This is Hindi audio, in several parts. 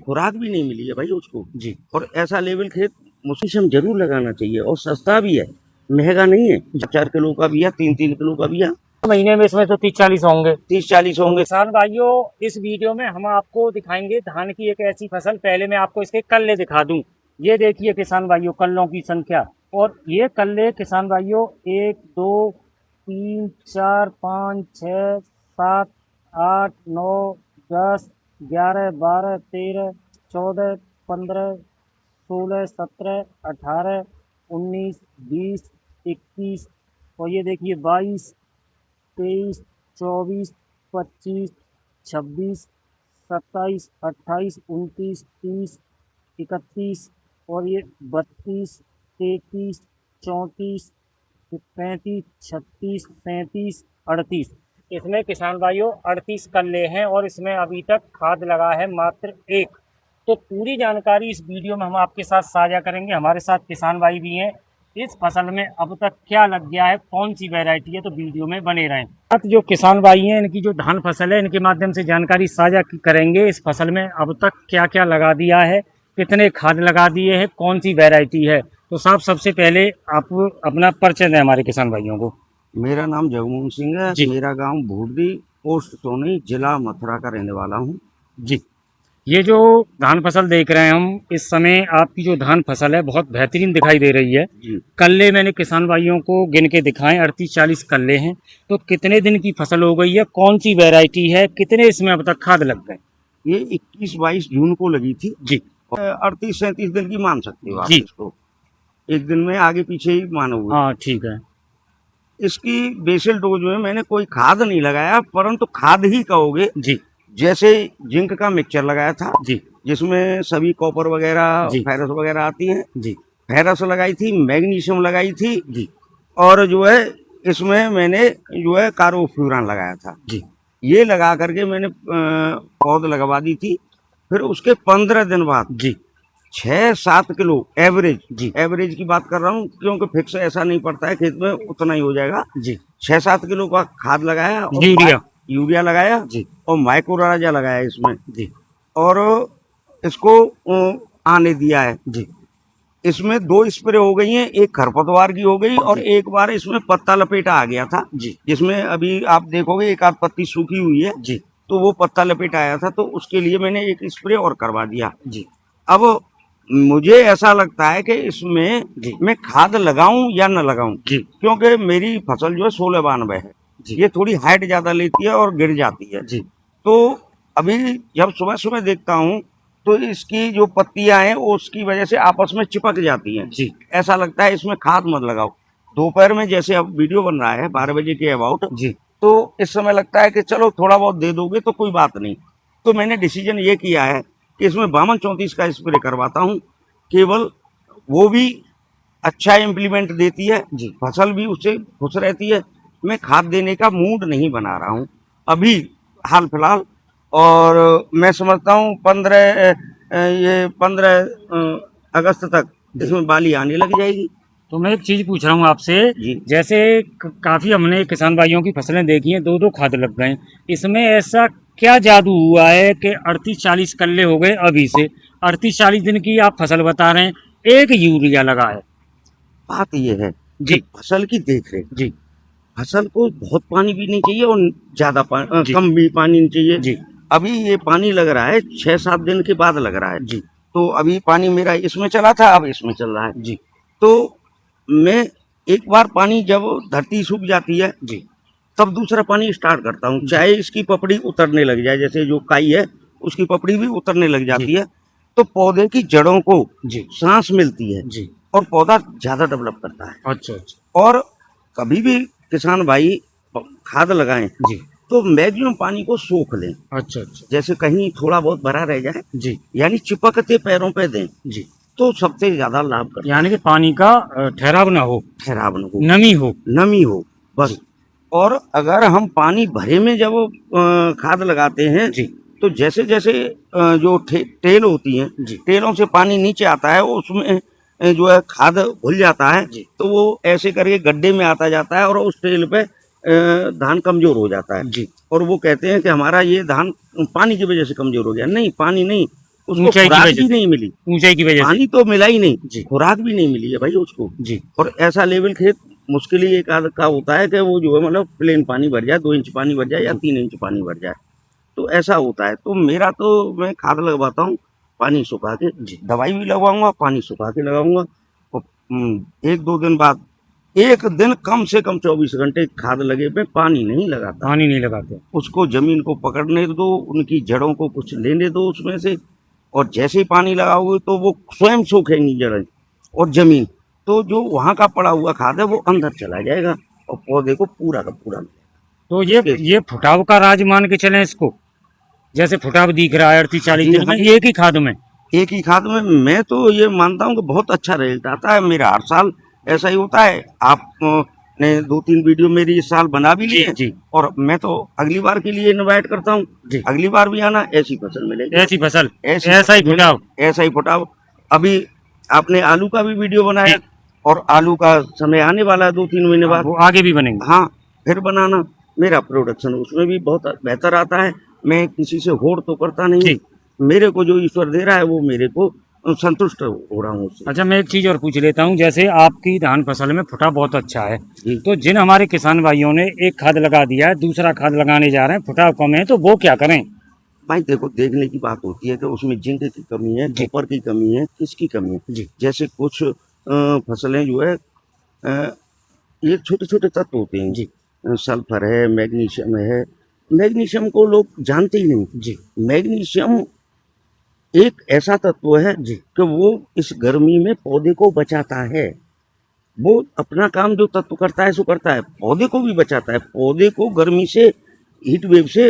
खुराक भी नहीं मिली है भाई उसको जी। और ऐसा लेवल खेत मुझे जरूर लगाना चाहिए और सस्ता भी है, महंगा नहीं है। 4 किलो का भी है, 3 किलो का भी है। महीने में इसमें तो 30-40 होंगे। 30-40 तो होंगे। किसान भाइयों, इस वीडियो में हम आपको दिखाएंगे धान की एक ऐसी फसल। पहले मैं आपको इसके कल्ले दिखा दूं। ये देखिए किसान भाइयों, कल्लों की संख्या। और ये कल्ले किसान भाइयों 1 2 3 4 5 6 7 8 9 10 11 12 13 14 15 16 17 18 19 20 21 और ये देखिए 22 23 24 25 26 27 28 29 30 31 और ये 32 33 34 35 36 37 38। इसमें किसान भाइयों 38 कल्ले हैं और इसमें अभी तक खाद लगा है मात्र 1। तो पूरी जानकारी इस वीडियो में हम आपके साथ साझा करेंगे। हमारे साथ किसान भाई भी हैं। इस फसल में अब तक क्या लग गया है, कौन सी वैरायटी है, तो वीडियो में बने रहें। अब जो किसान भाई हैं, इनकी जो धान फसल है, इनके माध्यम से जानकारी साझा करेंगे। इस फसल में अब तक क्या क्या लगा दिया है, कितने खाद लगा दिए हैं, कौन सी वैरायटी है। तो साहब सबसे पहले आप अपना परिचय दें हमारे किसान भाइयों को। मेरा नाम जगमोहन सिंह है। मेरा गांव भूरदी, पोस्ट सोनी, जिला मथुरा का रहने वाला हूँ जी। ये जो धान फसल देख रहे हैं हम इस समय, आपकी जो धान फसल है बहुत बेहतरीन दिखाई दे रही है जी। कल्ले मैंने किसान भाइयों को गिन के दिखाएं, 38-40 कल्ले हैं। तो कितने दिन की फसल हो गई है, कौन सी वैरायटी है, कितने इसमें अब तक खाद लग गए? ये 21-22 जून को लगी थी जी। 38-37 दिन की मान सकते हो आप जी। इसको, एक दिन में आगे पीछे ही मानोगे। हाँ ठीक है। इसकी बेसल डोज में मैंने कोई खाद नहीं लगाया, परंतु खाद ही कहोगे जी। जैसे जिंक का मिक्सचर लगाया था जी। जिसमें सभी कॉपर वगैरह, फेरस वगैरह आती है जी। फेरस लगाई थी, मैग्नीशियम लगाई थी जी। और जो है इसमें मैंने जो है कार्बोफ्यूरान लगाया था जी। ये लगा करके मैंने पौध लगवा दी थी। फिर उसके 15 दिन बाद जी 6-7 किलो एवरेज, जी एवरेज की बात कर रहा हूँ क्योंकि फिक्स ऐसा नहीं पड़ता है खेत में, उतना ही हो जाएगा जी। 6-7 किलो का खाद लगाया और यूरिया लगाया जी और माइक्रोराजा लगाया इसमें जी और इसको आने दिया है जी। इसमें 2 स्प्रे हो गई हैं, एक खरपतवार की हो गई और एक बार इसमें पत्ता लपेटा आ गया था जी। जिसमें अभी आप देखोगे एक आध पत्ती सूखी हुई है जी। तो वो पत्ता लपेटा आया था, तो उसके लिए मैंने एक स्प्रे और करवा दिया जी। अब मुझे ऐसा लगता है कि इसमें मैं खाद लगाऊं या न लगाऊं क्योंकि मेरी फसल जो है 1692 है, ये थोड़ी हाइट ज्यादा लेती है और गिर जाती है जी। तो अभी जब सुबह सुबह देखता हूं तो इसकी जो पत्तियां हैं उसकी वजह से आपस में चिपक जाती हैं जी। ऐसा लगता है इसमें खाद मत लगाओ। दोपहर में जैसे अब वीडियो बन रहा है 12 बजे के अबाउट जी, तो इस समय लगता है कि चलो थोड़ा बहुत दे दोगे तो कोई बात नहीं, तो मैंने डिसीजन ये किया है कि इसमें 52-34 का स्प्रे करवाता हूँ, केवल वो भी अच्छा इम्प्लीमेंट देती है जी, फसल भी उससे खुश रहती है। मैं खाद देने का मूड नहीं बना रहा हूँ अभी हाल फिलहाल और मैं समझता हूँ 15 अगस्त तक इसमें बाली आने लग जाएगी। तो मैं एक चीज पूछ रहा हूँ आपसे, जैसे काफी हमने किसान भाइयों की फसलें देखी हैं, 2-2 खाद लग गए, इसमें ऐसा क्या जादू हुआ है कि 38-40 कल्ले हो गए अभी से 38-40 दिन की आप फसल बता रहे हैं, एक यूरिया लगा है? बात ये है जी, फसल की देख रेख जी, फसल को बहुत पानी भी नहीं चाहिए और ज्यादा कम भी पानी नहीं चाहिए जी। अभी ये पानी लग रहा है 6-7 दिन के बाद लग रहा है जी, तो अभी पानी मेरा इसमें चला था अब इसमें चल रहा है जी। तो मैं एक बार पानी जब धरती सूख जाती है जी तब दूसरा पानी स्टार्ट करता हूँ, चाहे इसकी पपड़ी उतरने लग जाए, जैसे जो काई है उसकी पपड़ी भी उतरने लग जाती है तो पौधे की जड़ों को जी सांस मिलती है जी और पौधा ज्यादा डेवलप करता है। अच्छा अच्छा। और कभी भी किसान भाई खाद लगाएं जी तो मैक्सिमम पानी को सोख लें। अच्छा अच्छा। जैसे कहीं थोड़ा बहुत भरा रह जाए जी, यानी चिपकते पैरों पे दें जी, तो सबसे ज्यादा लाभ करता है। यानी कि पानी का ठहराव ना हो, नमी हो बस। और अगर हम पानी भरे में जब खाद लगाते हैं जी तो जैसे जैसे जो टेल होती हैं जी, टेलों से पानी नीचे आता है उसमें जो है खाद घुल जाता है जी, तो वो ऐसे करके गड्ढे में आता जाता है और उस टेल पे धान कमजोर हो जाता है जी। और वो कहते हैं कि हमारा ये धान पानी की वजह से कमजोर हो गया, नहीं पानी नहीं, उसको ऊंचाई की खुराक वजह भी से, नहीं मिली, ऊंचाई की वजह से। पानी तो मिला ही नहीं, जी खुराक भी नहीं मिली है भाई उसको। जी और ऐसा लेवल खेत मुश्किल ही एक आध का होता है कि वो जो है मतलब प्लेन पानी भर जाए, 2 इंच पानी भर जाए या 3 इंच पानी भर जाए, तो ऐसा होता है। तो मेरा तो मैं खाद लगवाता हूँ पानी सुखा के, जी दवाई भी लगवाऊंगा पानी सुखा के लगाऊंगा। और 1-2 दिन बाद, एक दिन कम से कम 24 घंटे खाद लगे पे पानी नहीं लगाता। पानी नहीं लगाते। उसको जमीन को पकड़ने दो, उनकी जड़ों को कुछ लेने दो उसमें से, और जैसे ही पानी लगाओगे तो वो स्वयं सूखेंगी जड़ें और जमीन, तो जो वहाँ का पड़ा हुआ खाद है वो अंदर चला जाएगा और पौधे को पूरा का पूरा तो इसके। ये फुटाव का राज मान के चलें इसको, जैसे फुटाव दिख रहा है 38-40 जी दिन हाँ, में एक ही खाद में। एक ही खाद में मैं तो ये मानता हूँ कि बहुत अच्छा रिजल्ट आता है मेरा, हर साल ऐसा ही होता है। आप ने 2-3 वीडियो मेरी इस साल बना भी जी लिए, जी और मैं तो अगली बार के लिए इनवाइट करता हूँ, जी, अगली बार भी आना, ऐसी फसल मिलेगी, ऐसी फसल, ऐसी ऐसा ही फसल फुटाव। ऐसा ही फुटाव। अभी आपने आलू का भी वीडियो बनाया, जी और आलू का समय आने वाला है 2-3 महीने हाँ, बाद। वो आगे भी बनेंगे। हाँ, फिर बनाना। मेरा प्रोडक्शन उसमें भी बहुत बेहतर आता है, मैं किसी से होड़ तो करता नहीं हूँ, जी मेरे को जो ईश्वर दे रहा है वो मेरे को संतुष्ट हो रहा हूँ उससे। अच्छा, मैं एक चीज और पूछ लेता हूँ, जैसे आपकी धान फसल में फुटाव बहुत अच्छा है, जी तो जिन हमारे किसान भाइयों ने एक खाद लगा दिया है, दूसरा खाद लगाने जा रहे हैं, फुटाव कम है, तो वो क्या करें? भाई देखो, देखने की बात होती है कि उसमें जिंक की कमी है, जी कॉपर की कमी है, किसकी कमी है। जी जैसे कुछ फसलें जो है, अ, ये छोटे छोटे तत्व होते हैं, जी सल्फर है, मैग्नीशियम है। मैग्नीशियम को लोग जानते ही नहीं। जी मैग्नीशियम एक ऐसा तत्व है जी कि वो इस गर्मी में पौधे को बचाता है। वो अपना काम जो तत्व करता है सो करता है, पौधे को भी बचाता है, पौधे को गर्मी से, हीट वेव से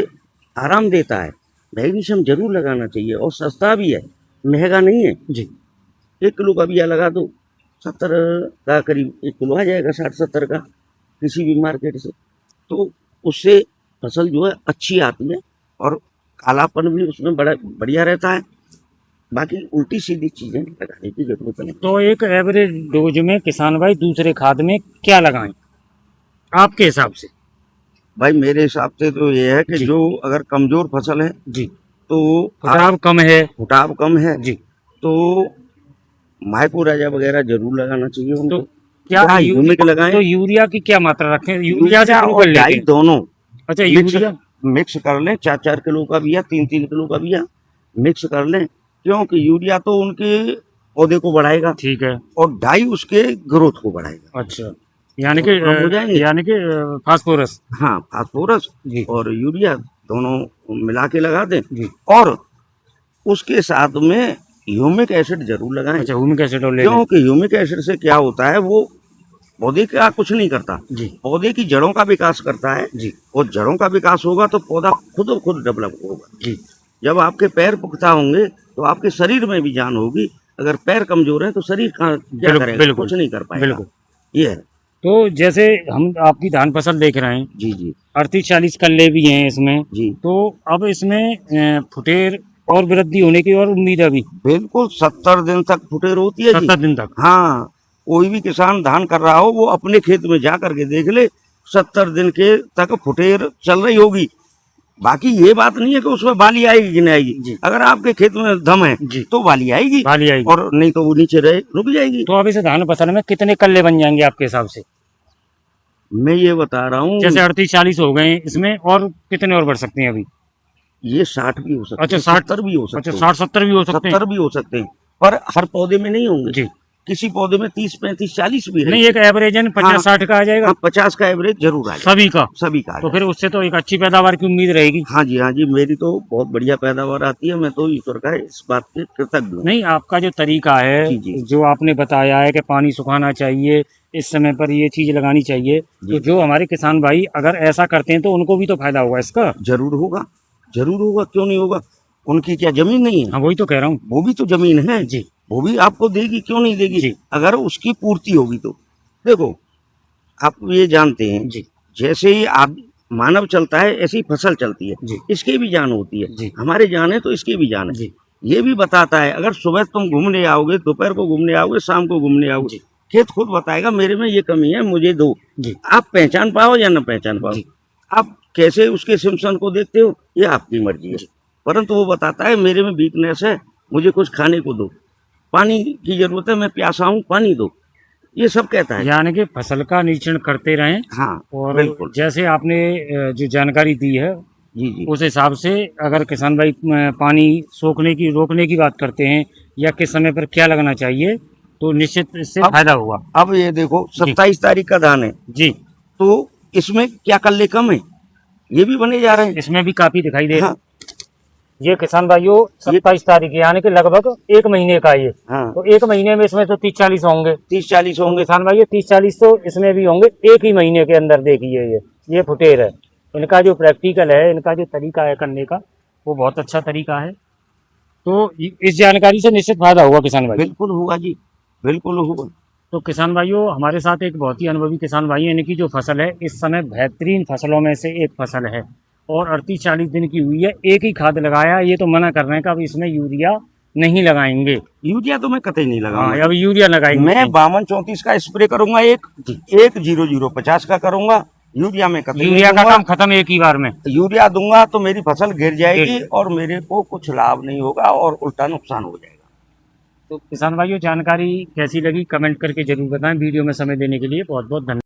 आराम देता है। मैग्नीशियम जरूर लगाना चाहिए, और सस्ता भी है, महंगा नहीं है। जी 1 किलो का बिया लगा दो, 70 का करीब 1 किलो आ जाएगा, 60-70 का, किसी भी मार्केट से। तो उससे फसल जो है अच्छी आती है, और कालापन भी उसमें बड़ा बढ़िया रहता है। बाकी उल्टी सीधी चीजें लगाने की जरूरत नहीं। तो एक एवरेज डोज में किसान भाई दूसरे खाद में क्या लगाएं आपके हिसाब से? भाई मेरे हिसाब से तो ये है कि जी जो अगर कमजोर फसल है, जी, तो आप, फुटाव कम है। फुटाव कम है, जी, तो मायको राजा वगैरह जरूर लगाना चाहिए तो उनको, क्या या ह्यूमिक लगाएं। तो यूरिया की क्या मात्रा रखें? यूरिया से यूरिया शुरू और कर लेते डाई हैं। दोनों अच्छा, मिक्स यूरिया। मिक्स कर लें, 4-4 किलो का बिया, 3-3 किलो का बिया मिक्स कर लें, क्योंकि यूरिया तो उनके पौधे को बढ़ाएगा, ठीक है। और डाई उसके ग्रोथ को बढ़ाएगा, अच्छा, यानी कि दोनों काम हो जाएंगे। फास्फोरस। हाँ, फास्फोरस जी और यूरिया दोनों मिला के लगा दें, जी, और उसके साथ में ह्यूमिक एसिड जरूर लगाएं। अच्छा, ह्यूमिक एसिड और ले लें। क्योंकि ह्यूमिक एसिड से क्या होता है, वो पौधे का कुछ नहीं करता, जी पौधे की जड़ों का विकास करता है, जी और जड़ों का विकास होगा तो पौधा खुद ब खुद डेवलप होगा। जी, जब आपके पैर पुख्ता होंगे तो आपके शरीर में भी जान होगी। अगर पैर कमजोर है तो शरीर क्या करेगा, बिल्कुल कुछ नहीं कर पाएगा। बिल्कुल। ये है। तो जैसे हम आपकी धान फसल देख रहे हैं, जी जी 38-40 कल्ले भी हैं इसमें, जी, तो अब इसमें फुटेर और वृद्धि होने की और उम्मीद है अभी बिल्कुल 70 दिन तक फुटेर होती है जी। 70 दिन तक। हाँ, कोई भी किसान धान कर रहा हो वो अपने खेत में जा करके देख ले, 70 दिन के तक फुटेर चल रही होगी। बाकी ये बात नहीं है कि उसमें बाली आएगी कि नहीं आएगी जी। अगर आपके खेत में दम है जी, तो बाली आएगी, बाली आएगी। और नहीं तो वो नीचे रहे रुक जाएगी। तो अब इस धान फसल में कितने कल्ले बन जाएंगे आपके हिसाब से? मैं ये बता रहा हूँ, जैसे 38-40 हो गए इसमें, और कितने और बढ़ सकते हैं अभी? ये 60 भी हो सकते अच्छा, हैं, 60। 70 भी हो अच्छा, सकते हैं, 60-70 भी हो सकते हैं। 70 भी हो सकते हैं, पर हर पौधे में नहीं होंगे। जी, किसी पौधे में 30-35-40 भी है। नहीं, एक एवरेज है 50-60 का आ जाएगा। हाँ, 50 का एवरेज जरूर आ जाएगा, सभी का। सभी का आ तो जाएगा। फिर उससे तो एक अच्छी पैदावार की उम्मीद रहेगी। हाँ जी, हाँ जी, मेरी तो बहुत बढ़िया पैदावार आती है, मैं तो ईश्वर का इस बात के कृतज्ञ हूँ। नहीं, आपका जो तरीका है, जी जी जो आपने बताया है कि पानी सुखाना चाहिए, इस समय पर ये चीज लगानी चाहिए, तो जी, जो हमारे किसान भाई अगर ऐसा करते हैं तो उनको भी तो फायदा होगा इसका। जरूर होगा, जरूर होगा, क्यों नहीं होगा। उनकी क्या जमीन नहीं है? हाँ, वही तो कह रहा हूँ। वो भी तो जमीन है, जी वो भी आपको देगी, क्यों नहीं देगी, जी अगर उसकी पूर्ति होगी तो। देखो, आप ये जानते हैं, जी जैसे ही मानव चलता है ऐसी ही फसल चलती है, जी इसकी भी जान होती है। जी हमारे जान है तो इसकी भी जान है। जी ये भी बताता है, अगर सुबह तुम घूमने आओगे, दोपहर को घूमने आओगे, शाम को घूमने आओगे, जी खेत खुद बताएगा मेरे में ये कमी है, मुझे दो। जी आप पहचान पाओ या न पहचान पाओ, जी आप कैसे उसके सिम्पसन को देखते हो ये आपकी मर्जी है, जी। परंतु वो बताता है मेरे में वीकनेस है, मुझे कुछ खाने को दो, पानी की जरूरत है, मैं प्यासा हूँ, पानी दो, ये सब कहता है। यानी कि फसल का निरीक्षण करते रहें। हाँ और बिल्कुल। जैसे आपने जो जानकारी दी है जी जी उस हिसाब से अगर किसान भाई पानी रोकने की बात करते हैं या किस समय पर क्या लगना चाहिए तो निश्चित इससे फायदा होगा। अब ये देखो जी 27 तारीख का धान है, जी, तो इसमें क्या कल्ले कम है, ये भी बने जा रहे हैं। इसमें भी काफी दिखाई दे रहा हाँ है। ये किसान भाइयों 27 तारीख यानी कि लगभग 1 महीने का ये। हाँ तो 1 महीने में इसमें तो 30-40 होंगे। 30-40 तो होंगे। किसान भाइयों 30-40 तो इसमें भी होंगे 1 ही महीने के अंदर। देखिए ये फुटेर है। इनका जो प्रैक्टिकल है, इनका जो तरीका है करने का, वो बहुत अच्छा तरीका है। तो इस जानकारी से निश्चित फायदा होगा किसान भाई। बिल्कुल हुआ जी, बिल्कुल हुआ। तो किसान भाइयों हमारे साथ एक बहुत ही अनुभवी किसान भाई है। इनकी जो फसल है इस समय बेहतरीन फसलों में से एक फसल है और 38-40 दिन की हुई है। एक ही खाद लगाया, ये तो मना कर रहे हैं कि अब इसमें यूरिया नहीं लगाएंगे। यूरिया तो मैं कतई नहीं हाँ, लगाऊंगा। अब यूरिया लगाएंगे। मैं 52-34 का स्प्रे करूंगा, एक 0050 का करूंगा। यूरिया में कतई यूरिया नहीं का दूंगा। काम खत्म एक ही बार में। यूरिया दूंगा तो मेरी फसल गिर जाएगी गिर। और मेरे को कुछ लाभ नहीं होगा और उल्टा नुकसान हो जाएगा। तो किसान भाइयों जानकारी कैसी लगी कमेंट करके जरूर बताएं। वीडियो में समय देने के लिए बहुत बहुत धन्यवाद।